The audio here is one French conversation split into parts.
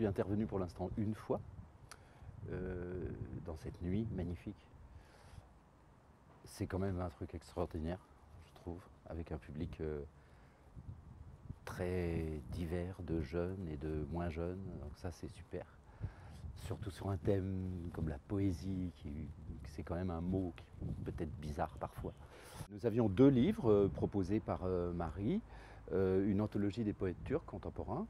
suis intervenu pour l'instant une fois dans cette nuit magnifique. C'est quand même un truc extraordinaire, je trouve, avec un public très divers, de jeunes et de moins jeunes, donc ça c'est super. Surtout sur un thème comme la poésie, c'est quand même un mot qui peut être bizarre parfois. Nous avions 2 livres proposés par Marie, une anthologie des poètes turcs contemporains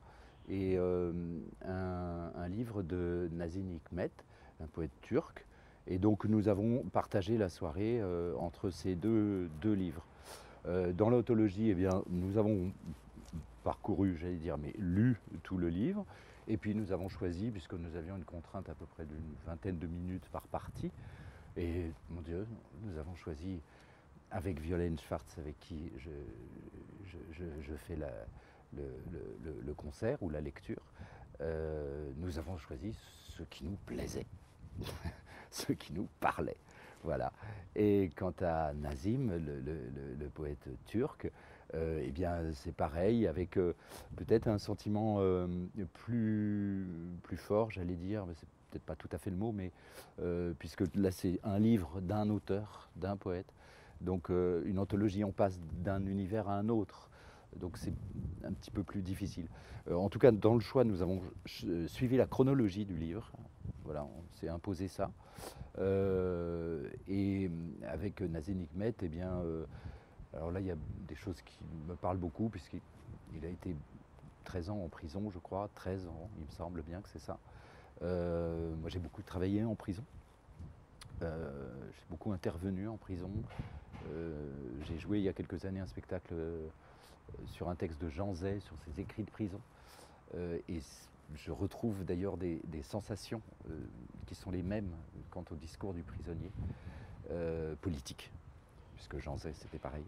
et un livre de Nazım Hikmet, un poète turc. Et donc nous avons partagé la soirée entre ces deux livres. Dans l'anthologie, eh bien, nous avons parcouru, j'allais dire, mais lu tout le livre. Et puis nous avons choisi, puisque nous avions une contrainte à peu près d'une vingtaine de minutes par partie, et mon Dieu, nous avons choisi avec Violaine Schwartz, avec qui je fais le concert ou la lecture, nous avons choisi ce qui nous plaisait, ce qui nous parlait. Voilà. Et quant à Nazım, le poète turc, eh bien c'est pareil, avec peut-être un sentiment plus fort, j'allais dire, mais c'est peut-être pas tout à fait le mot, mais puisque là c'est un livre d'un auteur, d'un poète, donc une anthologie, on passe d'un univers à un autre, donc c'est un petit peu plus difficile. En tout cas, dans le choix, nous avons suivi la chronologie du livre, voilà, on s'est imposé ça. Et avec Nazım Hikmet, eh bien, alors là, il y a des choses qui me parlent beaucoup, puisqu'il a été 13 ans en prison, je crois, 13 ans, il me semble bien que c'est ça. Moi, j'ai beaucoup travaillé en prison. J'ai beaucoup intervenu en prison. J'ai joué il y a quelques années un spectacle sur un texte de Jean Zay, sur ses écrits de prison. Et je retrouve d'ailleurs des sensations qui sont les mêmes quant au discours du prisonnier politique, puisque Jean Zay c'était pareil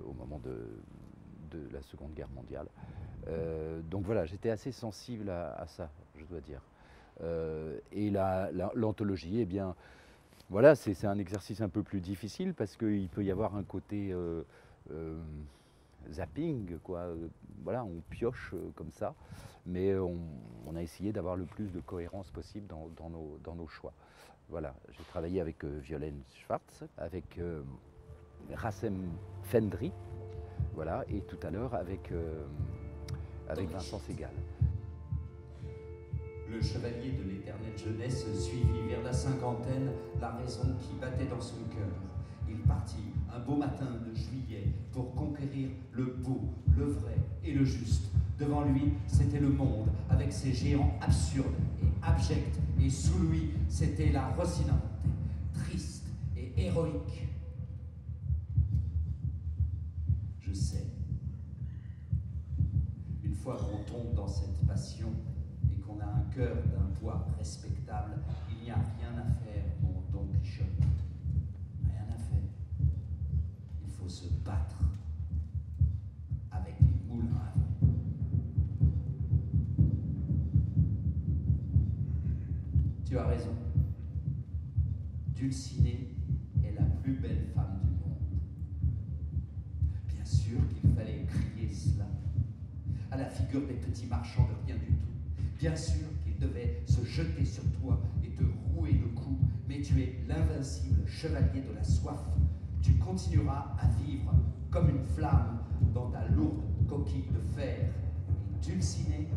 au moment de la Seconde Guerre mondiale. Donc voilà, j'étais assez sensible à ça, je dois dire. Et l'anthologie, eh bien, voilà, c'est un exercice un peu plus difficile parce qu'il peut y avoir un côté zapping, quoi. Voilà, on pioche comme ça, mais on a essayé d'avoir le plus de cohérence possible dans nos choix. Voilà, j'ai travaillé avec Violaine Schwartz, avec Rassem Fendri, voilà, et tout à l'heure avec Vincent Segal. Le chevalier de l'éternelle jeunesse suivit vers la cinquantaine la raison qui battait dans son cœur. Il partit un beau matin de juillet pour conquérir le beau, le vrai et le juste. Devant lui, c'était le monde, avec ses géants absurdes et abjects, et sous lui, c'était la Rocinante, triste et héroïque. Je sais. Une fois qu'on tombe dans cette passion et qu'on a un cœur d'un poids respectable, il n'y a rien à faire, mon Don Quichotte. Rien à faire. Il faut se battre avec les moulins à vent. Tu as raison. Dulcinée est la plus belle femme du monde. Bien sûr qu'il fallait crier cela à la figure des petits marchands de rien du tout. Bien sûr qu'il devait se jeter sur toi et te rouer le cou, mais tu es l'invincible chevalier de la soif. Tu continueras à vivre comme une flamme dans ta lourde coquille de fer. Et Dulcinée